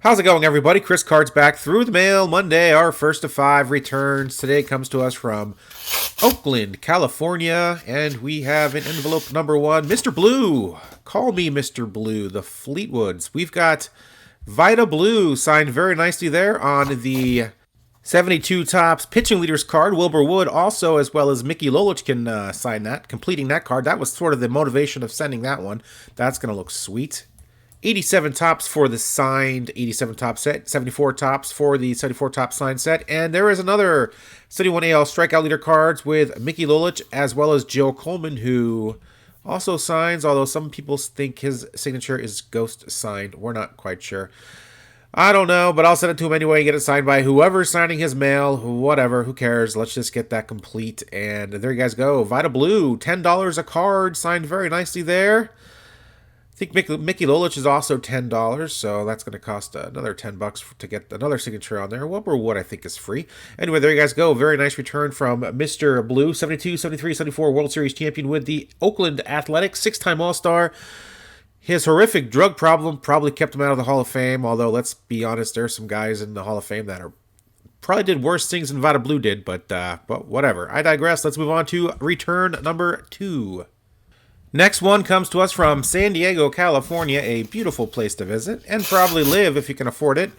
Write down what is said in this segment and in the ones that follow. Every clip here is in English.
How's it going, everybody? Chris Card's back through the mail Monday. Our first of 5 returns today comes to us from Oakland, California, and we have in envelope number 1, Mr. Blue. Call me Mr. Blue, the Fleetwoods. We've got Vida Blue signed very nicely there on the 72 Topps pitching leaders card. Wilbur Wood also, as well as Mickey Lolich, can sign that, completing that card. That was sort of the motivation of sending that one. That's going to look sweet. 87 Topps for the signed 87 Topps set, 74 Topps for the 74 Topps signed set, and there is another 71 AL strikeout leader cards with Mickey Lolich as well as Joe Coleman, who also signs, although some people think his signature is ghost signed. We're not quite sure. I don't know, but I'll send it to him anyway, get it signed by whoever's signing his mail, whatever, who cares. Let's just get that complete, and there you guys go. Vida Blue, $10 a card, signed very nicely there. I think Mickey Lolich is also $10, so that's going to cost another $10 to get another signature on there. Wilbur Wood, I think, is free. Anyway, there you guys go. Very nice return from Mr. Blue, 72, 73, 74 World Series champion with the Oakland Athletics, 6-time All-Star. His horrific drug problem probably kept him out of the Hall of Fame, although let's be honest, there are some guys in the Hall of Fame that are probably did worse things than Vida Blue did, but whatever. I digress. Let's move on to return number 2. Next one comes to us from San Diego, California, a beautiful place to visit and probably live if you can afford it.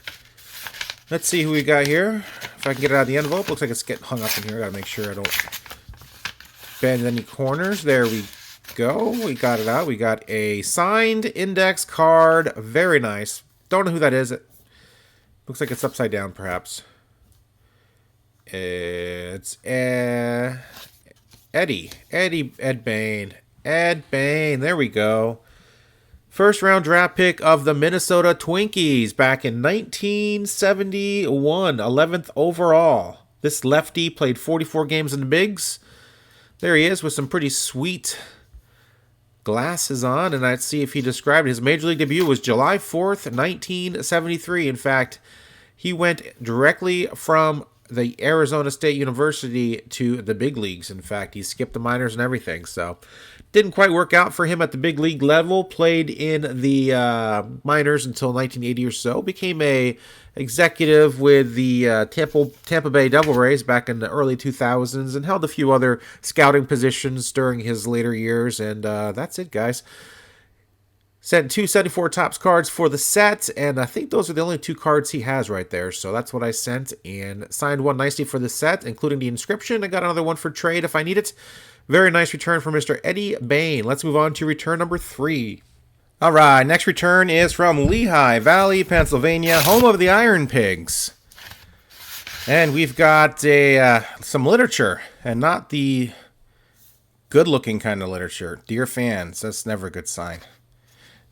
Let's see who we got here. If I can get it out of the envelope. Looks like it's getting hung up in here. Got to make sure I don't bend any corners. There we go. We got it out. We got a signed index card. Very nice. Don't know who that is. It looks like it's upside down, perhaps. It's Ed Bain. Ed Bain, there we go. First round draft pick of the Minnesota Twinkies back in 1971, 11th overall. This lefty played 44 games in the bigs. There he is with some pretty sweet glasses on, and let's see if he described it. His major league debut was July 4th, 1973. In fact, he went directly from the Arizona State University to the big leagues. In fact, he skipped the minors and everything, so didn't quite work out for him at the big league level. Played in the minors until 1980 or so. Became a executive with the Tampa Bay Devil Rays back in the early 2000s and held a few other scouting positions during his later years. And that's it, guys. Sent 2 74 Topps cards for the set, and I think those are the only 2 cards he has right there. So that's what I sent, and signed one nicely for the set, including the inscription. I got another one for trade if I need it. Very nice return from Mr. Eddie Bain. Let's move on to return number 3. All right, next return is from Lehigh Valley, Pennsylvania, home of the Iron Pigs. And we've got some literature, and not the good-looking kind of literature. Dear fans, that's never a good sign.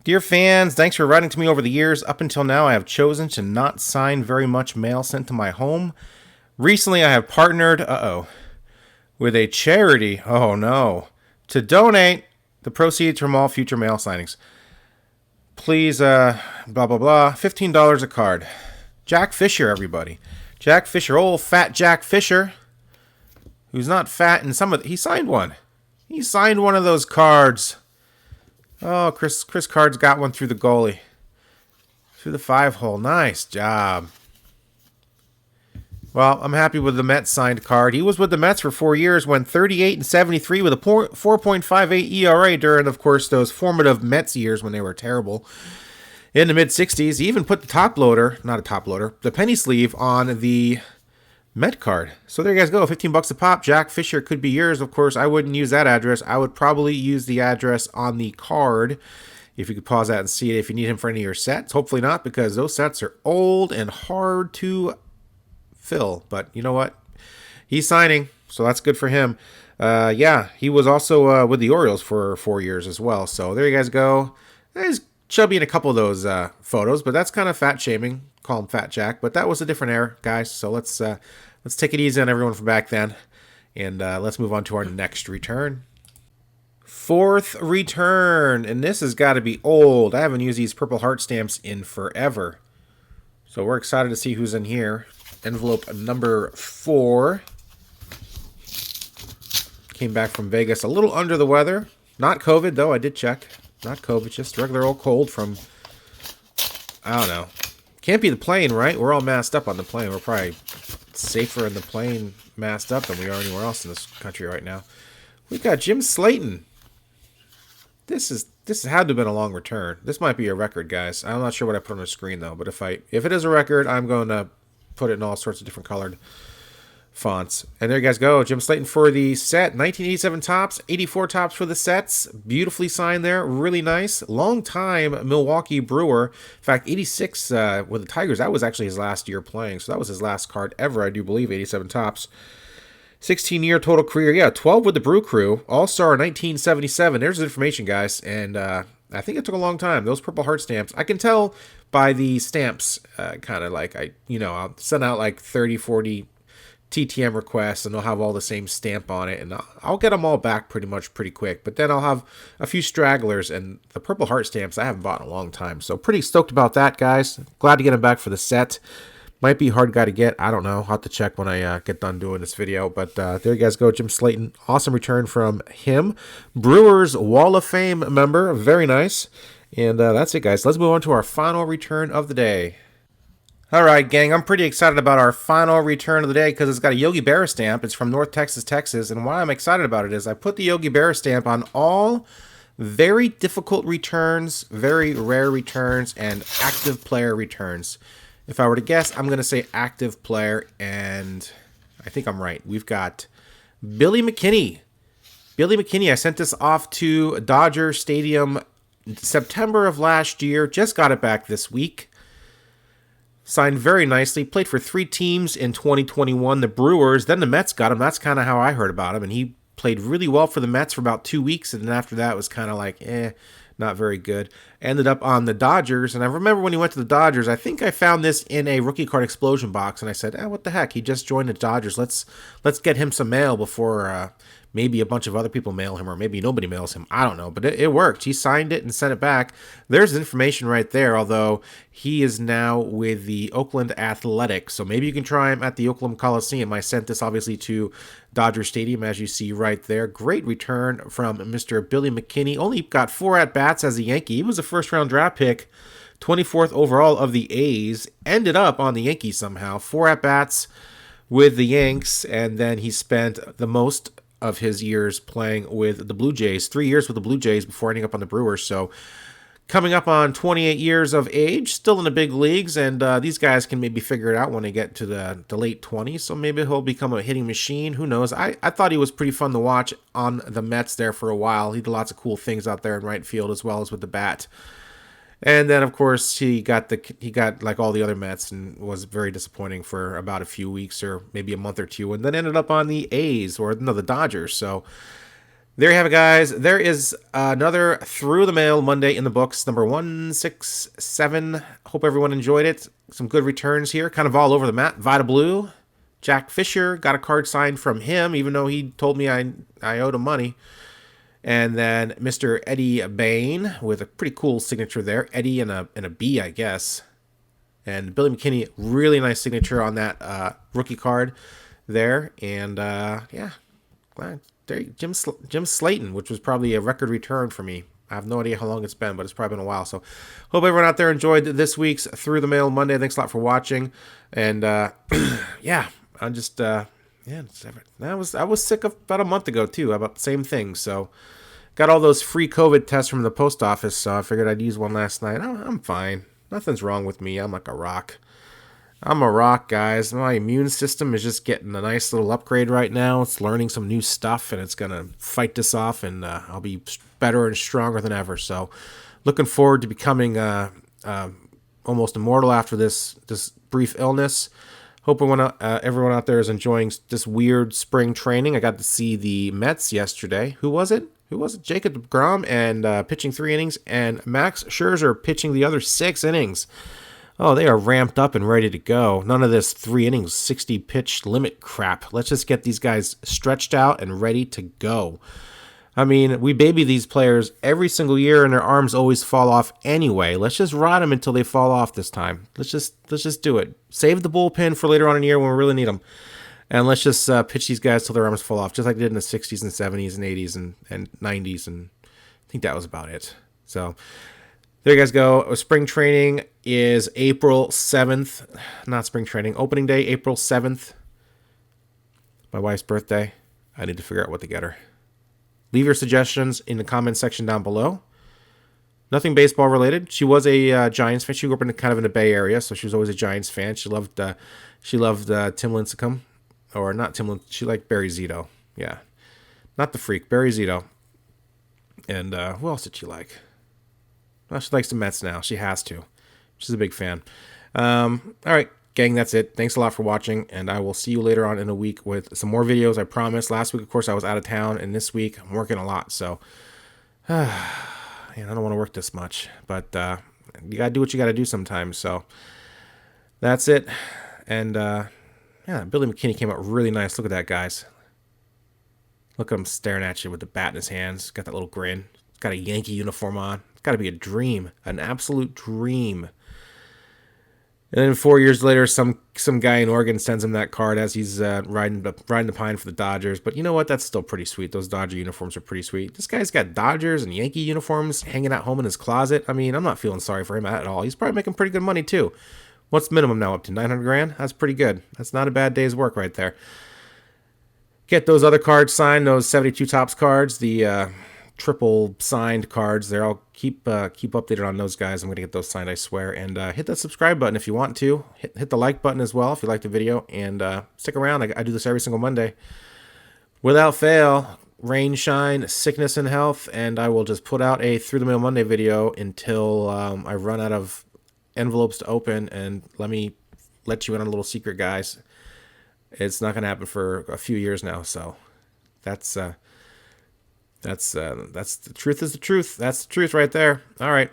Dear fans, thanks for writing to me over the years. Up until now, I have chosen to not sign very much mail sent to my home. Recently, I have partnered, with a charity, to donate the proceeds from all future mail signings. Please, $15 a card. Jack Fisher, everybody. Jack Fisher, old fat Jack Fisher, who's not fat in he signed one. He signed one of those cards. Oh, Chris Card's got one through the goalie. Through the 5-hole. Nice job. Well, I'm happy with the Mets signed card. He was with the Mets for 4 years, went 38 and 73 with a 4.58 ERA during, of course, those formative Mets years when they were terrible. In the mid-60s, he even put the penny sleeve on the Met card. So there you guys go, $15 a pop. Jack Fisher could be yours. Of course, I wouldn't use that address. I would probably use the address on the card. If you could pause that and see it if you need him for any of your sets. Hopefully not, because those sets are old and hard to fill. But you know what? He's signing, so that's good for him. He was also with the Orioles for 4 years as well. So there you guys go. He's chubby in a couple of those photos, but that's kind of fat shaming. Call him Fat Jack, but that was a different era, guys. So let's take it easy on everyone from back then, and let's move on to our next return. 4th return, and this has got to be old. I haven't used these Purple Heart stamps in forever, so we're excited to see who's in here. Envelope number 4. Came back from Vegas a little under the weather. Not COVID, though. I did check. Not COVID, just regular old cold from, I don't know, Can't be the plane, right? We're all masked up on the plane. We're probably safer in the plane masked up than we are anywhere else in this country right now. We've got Jim Slaton. This had to have been a long return. This might be a record, guys. I'm not sure what I put on the screen though, but if it is a record, I'm going to put it in all sorts of different colored fonts. And there you guys go. Jim Slaton for the set. 1987 tops, 84 tops for the sets. Beautifully signed there. Really nice. Long time Milwaukee Brewer. In fact, 86 with the Tigers, that was actually his last year playing. So that was his last card ever, I do believe, 87 tops. 16-year total career. Yeah, 12 with the Brew Crew. All-Star 1977. There's the information, guys. And I think it took a long time. Those Purple Heart stamps. I can tell by the stamps, kind of like, I'll send out like 30, 40 TTM requests, and they'll have all the same stamp on it, and I'll get them all back pretty quick. But then I'll have a few stragglers, and the Purple Heart stamps I haven't bought in a long time. So pretty stoked about that, guys. Glad to get them back for the set. Might be a hard guy to get. I don't know. I'll have to check when I get done doing this video. But there you guys go. Jim Slaton. Awesome return from him. Brewers Wall of Fame member. Very nice. And that's it, guys. Let's move on to our final return of the day. All right, gang. I'm pretty excited about our final return of the day because it's got a Yogi Berra stamp. It's from North Texas, Texas. And why I'm excited about it is I put the Yogi Berra stamp on all very difficult returns, very rare returns, and active player returns. If I were to guess, I'm going to say active player, and I think I'm right. We've got Billy McKinney. Billy McKinney, I sent this off to Dodger Stadium September of last year. Just got it back this week. Signed very nicely. Played for 3 teams in 2021. The Brewers, then the Mets got him. That's kind of how I heard about him. And he played really well for the Mets for about 2 weeks. And then after that, it was kind of like, not very good. Ended up on the Dodgers. And I remember when he went to the Dodgers, I think I found this in a rookie card explosion box. And I said, what the heck? He just joined the Dodgers. Let's get him some mail before maybe a bunch of other people mail him, or maybe nobody mails him. I don't know, but it worked. He signed it and sent it back. There's information right there, although he is now with the Oakland Athletics, so maybe you can try him at the Oakland Coliseum. I sent this obviously to Dodger Stadium, as you see right there. Great return from Mr. Billy McKinney. Only got 4 at-bats as a Yankee. He was a first-round draft pick, 24th overall of the A's. Ended up on the Yankees somehow. 4 at-bats with the Yanks, and then he spent the most of his years playing with the Blue Jays, 3 years with the Blue Jays before ending up on the Brewers. So coming up on 28 years of age, still in the big leagues, and these guys can maybe figure it out when they get to the late 20s, so maybe he'll become a hitting machine. Who knows? I thought he was pretty fun to watch on the Mets there for a while. He did lots of cool things out there in right field as well as with the bat. And then, of course, he got like all the other Mets and was very disappointing for about a few weeks or maybe a month or two, and then ended up on the A's, or no, the Dodgers. So there you have it, guys. There is another Through the Mail Monday in the books, number 167. Hope everyone enjoyed it. Some good returns here, kind of all over the map. Vita Blue, Jack Fisher, got a card signed from him, even though he told me I owed him money. And then Mr. Eddie Bain with a pretty cool signature there. Eddie and a B, I guess. And Billy McKinney, really nice signature on that rookie card there. And yeah, glad. There, Jim Slaton, which was probably a record return for me. I have no idea how long it's been, but it's probably been a while. So hope everyone out there enjoyed this week's Through the Mail Monday. Thanks a lot for watching. And yeah, I'm just... I was sick about a month ago too, about the same thing. So got all those free COVID tests from the post office, so I figured I'd use one last night. I'm fine. Nothing's wrong with me. I'm like a rock. I'm a rock, guys. My immune system is just getting a nice little upgrade right now. It's learning some new stuff, and it's gonna fight this off, and I'll be better and stronger than ever. So looking forward to becoming almost immortal after this brief illness. Hope everyone out there is enjoying this weird spring training. I got to see the Mets yesterday. Who was it? Jacob deGrom, and pitching 3 innings, and Max Scherzer pitching the other 6 innings. Oh, they are ramped up and ready to go. None of this 3 innings, 60 pitch limit crap. Let's just get these guys stretched out and ready to go. I mean, we baby these players every single year, and their arms always fall off anyway. Let's just ride them until they fall off this time. Let's just do it. Save the bullpen for later on in the year when we really need them, and let's just pitch these guys till their arms fall off, just like they did in the 60s and 70s and 80s and 90s, and I think that was about it. So There you guys go. Spring training is April 7th. Not spring training. Opening day, April 7th. My wife's birthday. I need to figure out what to get her. Leave your suggestions in the comment section down below. Nothing baseball related. She was a Giants fan. She grew up in kind of in the Bay Area, so she was always a Giants fan. She loved Tim Lincecum, or not Tim Lincecum. She liked Barry Zito. Yeah, not the freak, Barry Zito. And who else did she like? Well, she likes the Mets now. She has to. She's a big fan. All right, gang, that's it. Thanks a lot for watching, and I will see you later on in a week with some more videos, I promise. Last week, of course, I was out of town, and this week I'm working a lot, so I don't want to work this much, but you got to do what you got to do sometimes, so that's it. And yeah, Billy McKinney came out really nice. Look at that, guys. Look at him staring at you with the bat in his hands. Got that little grin. Got a Yankee uniform on. It's got to be a dream, an absolute dream. And then 4 years later, some guy in Oregon sends him that card as he's riding the pine for the Dodgers. But you know what? That's still pretty sweet. Those Dodger uniforms are pretty sweet. This guy's got Dodgers and Yankee uniforms hanging at home in his closet. I mean, I'm not feeling sorry for him at all. He's probably making pretty good money too. What's minimum now? Up to 900 grand? That's pretty good. That's not a bad day's work right there. Get those other cards signed, those 72 Topps cards, the triple signed cards there. I'll keep updated on those guys. I'm going to get those signed, I swear. And hit that subscribe button if you want to. Hit the like button as well if you like the video. And stick around. I do this every single Monday. Without fail, rain, shine, sickness, and health. And I will just put out a Through the Mail Monday video until I run out of envelopes to open. And let me let you in on a little secret, guys. It's not going to happen for a few years now. So that's the truth is the truth. That's the truth right there. All right.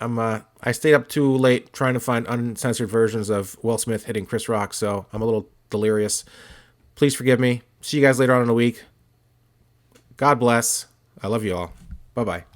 I stayed up too late trying to find uncensored versions of Will Smith hitting Chris Rock, so I'm a little delirious. Please forgive me. See you guys later on in the week. God bless. I love you all. Bye-bye.